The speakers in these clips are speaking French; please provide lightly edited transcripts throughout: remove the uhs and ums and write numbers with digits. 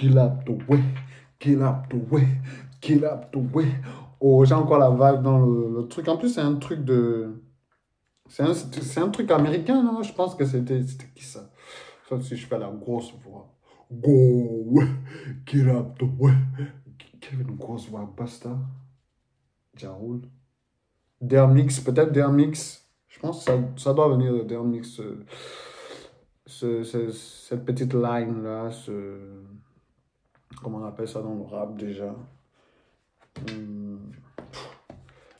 Kill up the way, kill up the way, kill up the way. Oh, j'ai encore la vibe dans le truc. En plus, c'est un truc de... C'est un truc américain, non? Je pense que c'était qui ça? Sauf si je fais la grosse voix. Go, ouais, kill up the way. Qui avait une grosse voix? Basta. Jaroul. Dermix, peut-être Dermix. Je pense que ça doit venir de Dermix. Cette petite line-là, comment on appelle ça dans le rap déjà?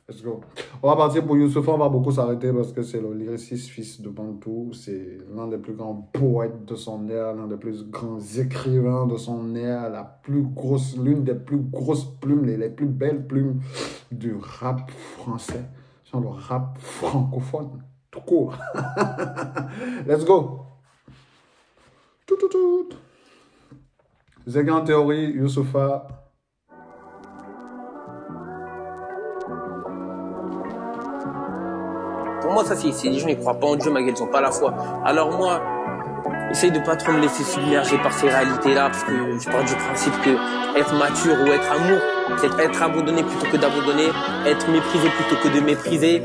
Let's go. On va partir pour Youssoupha, on va beaucoup s'arrêter parce que c'est le lyriciste fils de Bantou. C'est l'un des plus grands poètes de son ère, l'un des plus grands écrivains de son ère, l'une des plus grosses plumes, les plus belles plumes du rap français. Sur le rap francophone, tout court. Let's go. Tout. Zega en théorie, Youssoupha. Pour moi, ça, c'est les gens, ils croient pas en Dieu, mais ils n'ont pas la foi. Alors moi, essaye de pas trop me laisser submerger par ces réalités-là, parce que je pars du principe que être mature ou être amour, c'est être abandonné plutôt que d'abandonner, être méprisé plutôt que de mépriser,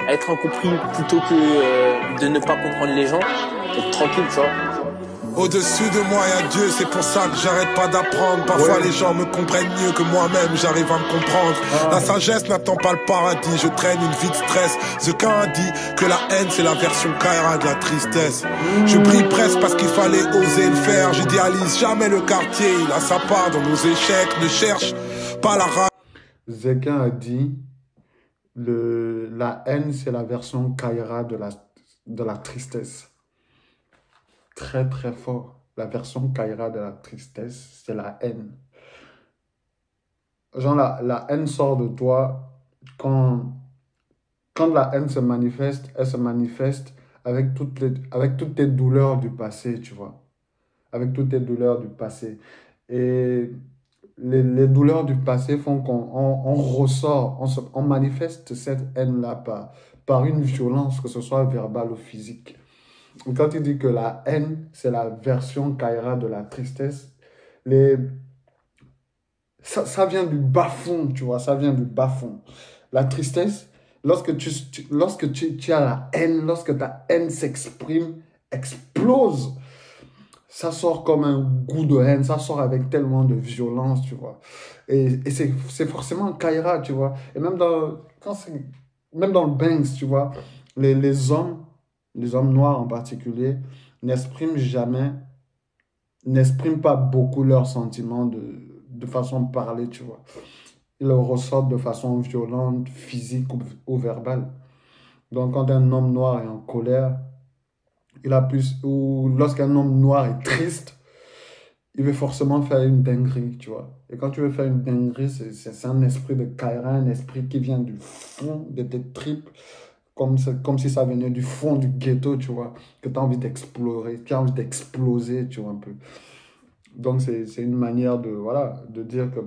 être incompris plutôt que de ne pas comprendre les gens, être tranquille, tu vois. Au-dessus de moi y a Dieu, c'est pour ça que j'arrête pas d'apprendre. Parfois les gens me comprennent mieux que moi-même, j'arrive à me comprendre. La sagesse n'attend pas le paradis, je traîne une vie de stress. Zequin a dit que la haine c'est la version Kaira de la tristesse. Je brille presque parce qu'il fallait oser le faire. J'idéalise jamais le quartier, il a sa part dans nos échecs. Ne cherche pas la rage. Zequin a dit la haine c'est la version Kaira de la tristesse. Très très fort. La version Kaira de la tristesse, c'est la haine. Genre la haine sort de toi quand la haine se manifeste, elle se manifeste avec toutes tes douleurs du passé, tu vois. Avec toutes tes douleurs du passé. Et les douleurs du passé font qu'on ressort, on manifeste cette haine-là par une violence, que ce soit verbale ou physique. Quand il dit que la haine, c'est la version Kaira de la tristesse, ça vient du bas-fond, tu vois, ça vient du bas-fond. La tristesse, lorsque tu as la haine, lorsque ta haine s'exprime, explose, ça sort comme un goût de haine, ça sort avec tellement de violence, tu vois. Et c'est forcément Kaira, tu vois. Et même dans le Banks, tu vois, les hommes noirs en particulier, n'expriment pas beaucoup leurs sentiments de façon parlée, tu vois. Ils le ressortent de façon violente, physique ou verbale. Donc, quand un homme noir est en colère, ou lorsqu'un homme noir est triste, il veut forcément faire une dinguerie, tu vois. Et quand tu veux faire une dinguerie, c'est un esprit de Kaira, un esprit qui vient du fond de tes tripes, comme si ça venait du fond du ghetto, tu vois, que tu as envie d'explorer, tu as envie d'exploser, tu vois, un peu. Donc, c'est une manière de dire que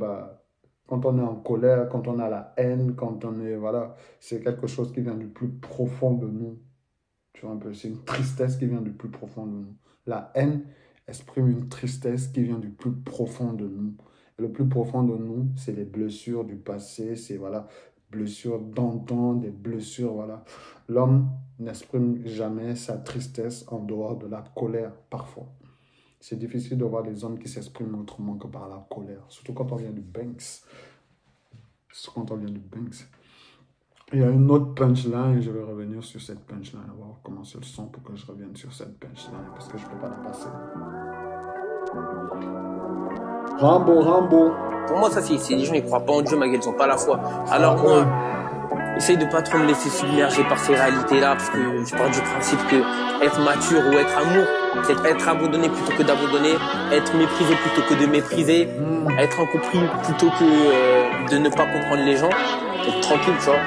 quand on est en colère, quand on a la haine, quand on est, c'est quelque chose qui vient du plus profond de nous, tu vois, un peu. C'est une tristesse qui vient du plus profond de nous. La haine exprime une tristesse qui vient du plus profond de nous. Et le plus profond de nous, c'est les blessures du passé, c'est, blessures d'antan, des blessures, L'homme n'exprime jamais sa tristesse en dehors de la colère, parfois. C'est difficile de voir des hommes qui s'expriment autrement que par la colère, surtout quand on vient du Banks. Il y a une autre punchline, et je vais revenir sur cette punchline. On va recommencer le son pour que je revienne sur cette punchline, parce que je ne peux pas la passer. Rambo. Pour moi, ça, c'est les gens, ils croient pas en Dieu, mais ils n'ont pas la foi. Alors moi, essaye de pas trop me laisser submerger par ces réalités-là, parce que je pars du principe que être mature ou être amour, c'est être abandonné plutôt que d'abandonner, être méprisé plutôt que de mépriser, être incompris plutôt que de ne pas comprendre les gens, être tranquille, tu vois.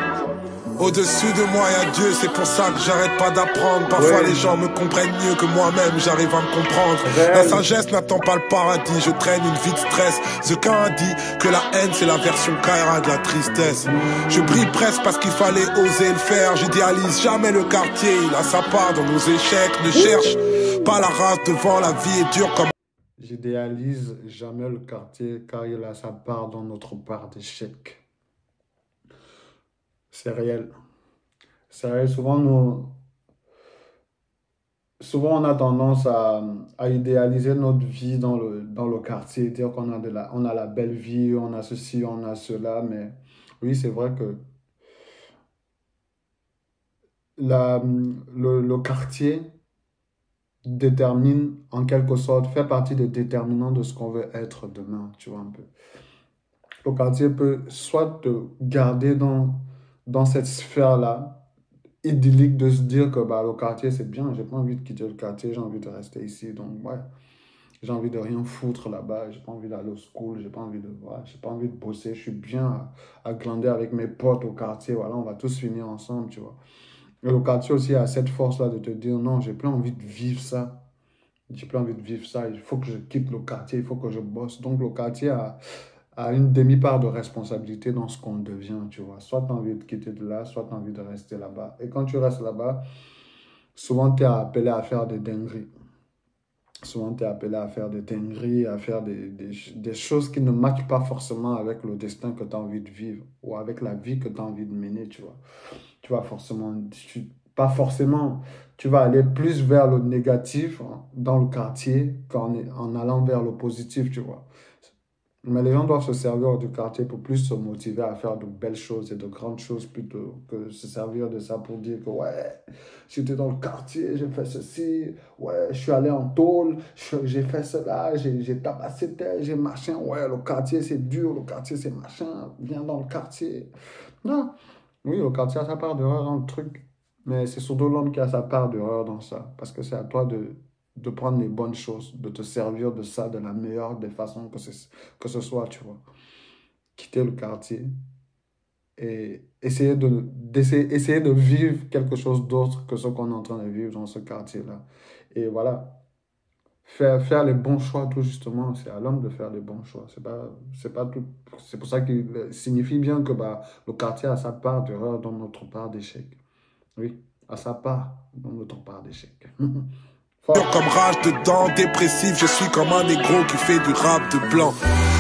Au-dessus de moi y a Dieu, c'est pour ça que j'arrête pas d'apprendre. Parfois les gens me comprennent mieux que moi-même, j'arrive à me comprendre. La sagesse n'attend pas le paradis, je traîne une vie de stress. Zequin a dit que la haine c'est la version Kaira de la tristesse. Je brille presque parce qu'il fallait oser le faire. J'idéalise jamais le quartier, il a sa part dans nos échecs. Ne cherche pas la race devant, la vie est dure comme... J'idéalise jamais le quartier car il a sa part dans notre part d'échec. C'est réel. C'est réel. Souvent, on a tendance à idéaliser notre vie dans le quartier, dire qu'on a on a la belle vie, on a ceci, on a cela, mais oui, c'est vrai que le quartier détermine, en quelque sorte, fait partie des déterminants de ce qu'on veut être demain, tu vois un peu. Le quartier peut soit te garder dans cette sphère-là, idyllique de se dire que bah, le quartier c'est bien, j'ai pas envie de quitter le quartier, j'ai envie de rester ici. Donc, ouais, j'ai envie de rien foutre là-bas, j'ai pas envie d'aller au school, j'ai pas envie de voir, j'ai pas envie de bosser, je suis bien à glander avec mes potes au quartier, voilà, on va tous finir ensemble, tu vois. Et le quartier aussi a cette force-là de te dire non, j'ai plus envie de vivre ça. J'ai plus envie de vivre ça, il faut que je quitte le quartier, il faut que je bosse. Donc le quartier a une demi-part de responsabilité dans ce qu'on devient, tu vois. Soit tu as envie de quitter de là, soit tu as envie de rester là-bas. Et quand tu restes là-bas, souvent tu es appelé à faire des dingueries. Souvent tu es appelé à faire des dingueries, à faire des choses qui ne matchent pas forcément avec le destin que tu as envie de vivre ou avec la vie que tu as envie de mener, tu vois. Tu vas forcément, pas forcément, tu vas aller plus vers le négatif hein, dans le quartier en allant vers le positif, tu vois. Mais les gens doivent se servir du quartier pour plus se motiver à faire de belles choses et de grandes choses plutôt que se servir de ça pour dire que ouais, j'étais dans le quartier, j'ai fait ceci, ouais, je suis allé en tôle, j'ai fait cela, j'ai tabassé tel, j'ai machin, ouais, le quartier c'est dur, le quartier c'est machin, viens dans le quartier. Non, oui, le quartier a sa part d'erreur dans le truc, mais c'est surtout l'homme qui a sa part d'erreur dans ça, parce que c'est à toi de prendre les bonnes choses, de te servir de ça de la meilleure des façons que ce soit, tu vois. Quitter le quartier et essayer de vivre quelque chose d'autre que ce qu'on est en train de vivre dans ce quartier-là. Et voilà, faire les bons choix, tout justement, c'est à l'homme de faire les bons choix. C'est pas tout. C'est pour ça qu'il signifie bien que bah, le quartier a sa part d'erreur dans notre part d'échec. Oui, à sa part dans notre part d'échec. Fort. Comme rage dedans, dépressif, je suis comme un négro qui fait du rap de blanc.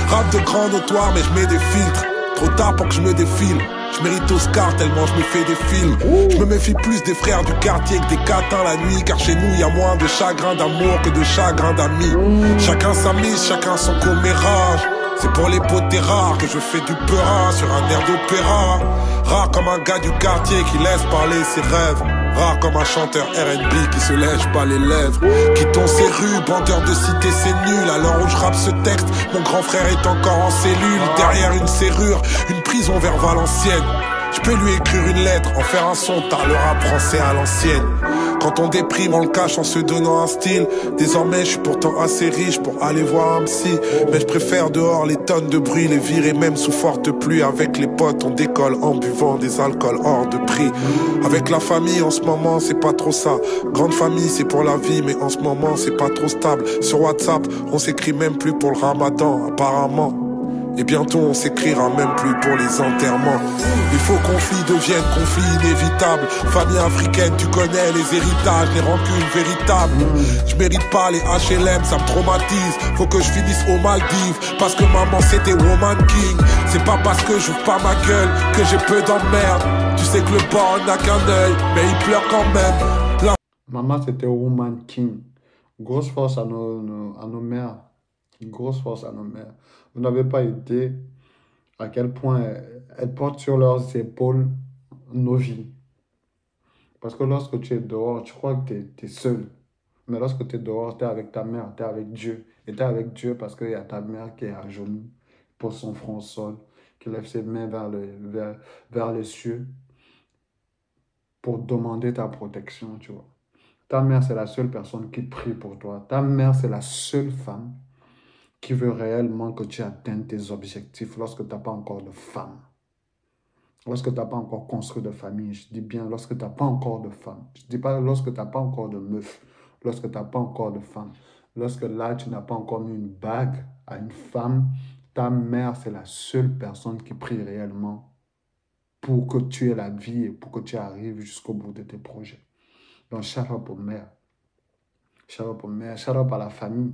Rap de grand notoire, mais je mets des filtres. Trop tard pour que je me défile. Je mérite Oscar tellement je me fais des films. Je me méfie plus des frères du quartier que des catins la nuit. Car chez nous, y a moins de chagrin d'amour que de chagrin d'amis. Chacun sa mise, chacun son commérage. C'est pour les potes rares que je fais du peurat sur un air d'opéra. Rare comme un gars du quartier qui laisse parler ses rêves. Rare comme un chanteur R&B qui se lèche pas les lèvres. Quittons ces rues, bandeurs de cité c'est nul. À l'heure où je rappe ce texte, mon grand frère est encore en cellule. Derrière une serrure, une prison vers Valenciennes. Je peux lui écrire une lettre, en faire un son, t'as le rap français à l'ancienne. Quand on déprime, on le cache en se donnant un style. Désormais, je suis pourtant assez riche pour aller voir un psy. Mais je préfère dehors les tonnes de bruit, les virer même sous forte pluie. Avec les potes, on décolle en buvant des alcools hors de prix. Avec la famille, en ce moment, c'est pas trop ça. Grande famille, c'est pour la vie, mais en ce moment, c'est pas trop stable. Sur WhatsApp, on s'écrit même plus pour le ramadan, apparemment. Et bientôt on s'écrira même plus pour les enterrements. Il faut conflit devienne conflit inévitable. Famille africaine, tu connais les héritages, les rancunes véritables. Je mérite pas les HLM, ça me traumatise. Faut que je finisse aux Maldives, parce que maman c'était Woman King. C'est pas parce que j'ouvre pas ma gueule que j'ai peu d'emmerde. Tu sais que le bord n'a qu'un œil, mais il pleure quand même. Maman c'était Woman King. Grosse force à nos mères. Grosse force à nos mères. Vous n'avez pas idée à quel point elles portent sur leurs épaules nos vies. Parce que lorsque tu es dehors, tu crois que tu es seul. Mais lorsque tu es dehors, tu es avec ta mère, tu es avec Dieu. Et tu es avec Dieu parce qu'il y a ta mère qui est à genoux, pose son front au sol, qui lève ses mains vers les cieux pour demander ta protection, tu vois. Ta mère, c'est la seule personne qui prie pour toi. Ta mère, c'est la seule femme qui veut réellement que tu atteignes tes objectifs lorsque tu n'as pas encore de femme. Lorsque tu n'as pas encore construit de famille. Je dis bien lorsque tu n'as pas encore de femme. Je ne dis pas lorsque tu n'as pas encore de meuf. Lorsque tu n'as pas encore de femme. Lorsque là, tu n'as pas encore mis une bague à une femme. Ta mère, c'est la seule personne qui prie réellement pour que tu aies la vie et pour que tu arrives jusqu'au bout de tes projets. Donc, shout out aux mères. Shout out mais shout out à la famille.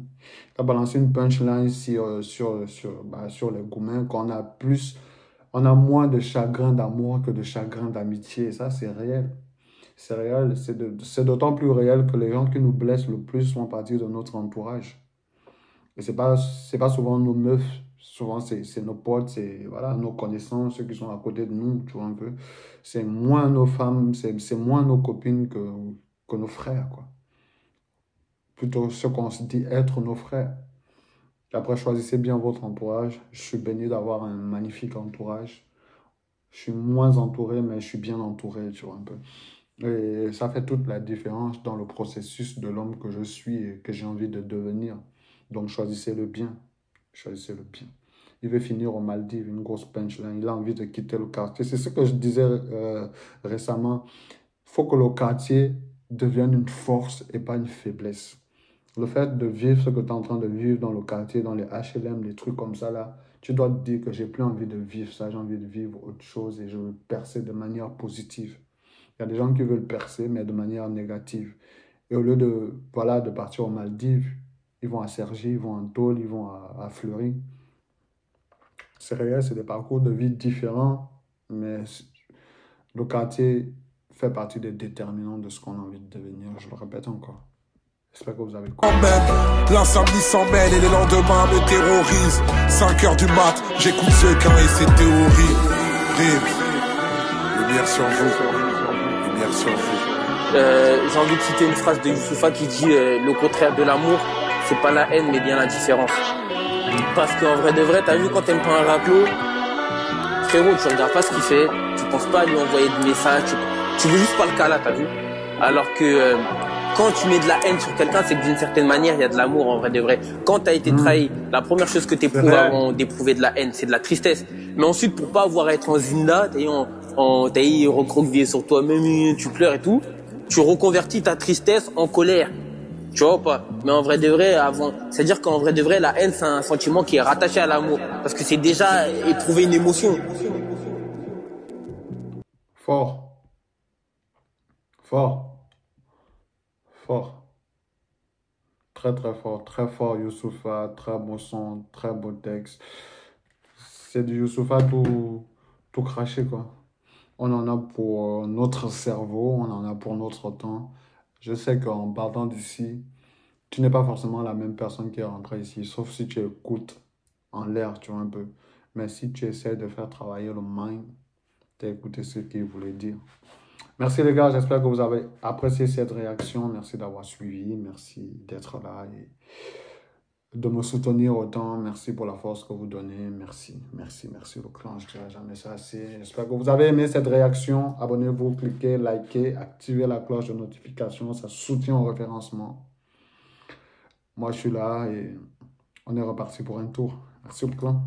Tu as balancé une punchline sur les Goumen, on a moins de chagrin d'amour que de chagrin d'amitié. Et ça, c'est réel. C'est réel. C'est d'autant plus réel que les gens qui nous blessent le plus font partie de notre entourage. Et c'est pas souvent nos meufs. Souvent, c'est nos potes, c'est voilà, nos connaissances, ceux qui sont à côté de nous, tu vois un peu. C'est moins nos femmes, c'est moins nos copines que nos frères, quoi. Plutôt ceux qu'on se dit être nos frères. Et après, choisissez bien votre entourage. Je suis béni d'avoir un magnifique entourage. Je suis moins entouré, mais je suis bien entouré, tu vois un peu. Et ça fait toute la différence dans le processus de l'homme que je suis et que j'ai envie de devenir. Donc, choisissez le bien. Choisissez le bien. Il veut finir aux Maldives, une grosse punchline. Il a envie de quitter le quartier. C'est ce que je disais récemment. Il faut que le quartier devienne une force et pas une faiblesse. Le fait de vivre ce que tu es en train de vivre dans le quartier, dans les HLM, les trucs comme ça, là, tu dois te dire que j'ai plus envie de vivre ça, j'ai envie de vivre autre chose et je veux percer de manière positive. Il y a des gens qui veulent percer, mais de manière négative. Et au lieu de, voilà, de partir aux Maldives, ils vont à Cergy, ils vont en Tôle, ils vont à Fleury. C'est réel, c'est des parcours de vie différents, mais le quartier fait partie des déterminants de ce qu'on a envie de devenir. Je le répète encore. J'espère que vous avez compris. La samedi s'en mêle et les lendemains me terrorisent. 5 heures du mat, j'écoute ce qu'un et ses théories. Lumière sur vous. Lumière sur vous. J'ai envie de citer une phrase de Youssoupha qui dit le contraire de l'amour, c'est pas la haine mais bien la différence. Parce qu'en vrai de vrai, t'as vu quand t'aimes pas un raclo, frérot, tu regardes pas ce qu'il fait, tu penses pas à lui envoyer de messages, tu veux juste pas le cas là, t'as vu. Alors que quand tu mets de la haine sur quelqu'un, c'est que d'une certaine manière, il y a de l'amour en vrai de vrai. Quand t'as été trahi, la première chose que t'éprouves avant d'éprouver de la haine, c'est de la tristesse. Mais ensuite, pour pas avoir à être en zinda, t'as recroquevillé sur toi-même, tu pleures et tout, tu reconvertis ta tristesse en colère. Tu vois ou pas? Mais en vrai de vrai, c'est-à-dire qu'en vrai de vrai, la haine, c'est un sentiment qui est rattaché à l'amour. Parce que c'est déjà éprouver une émotion. Fort. Fort. Fort. Très, très fort, Youssoupha. Très beau son, très beau texte. C'est du Youssoupha tout craché, quoi. On en a pour notre cerveau, on en a pour notre temps. Je sais qu'en partant d'ici, tu n'es pas forcément la même personne qui est rentrée ici, sauf si tu écoutes en l'air, tu vois un peu. Mais si tu essaies de faire travailler le mind, tu as écouté ce qu'il voulait dire. Merci les gars, j'espère que vous avez apprécié cette réaction. Merci d'avoir suivi, merci d'être là et de me soutenir autant. Merci pour la force que vous donnez. Merci le clan, je ne dirai jamais ça assez. J'espère que vous avez aimé cette réaction. Abonnez-vous, cliquez, likez, activez la cloche de notification. Ça soutient au référencement. Moi, je suis là et on est reparti pour un tour. Merci le clan.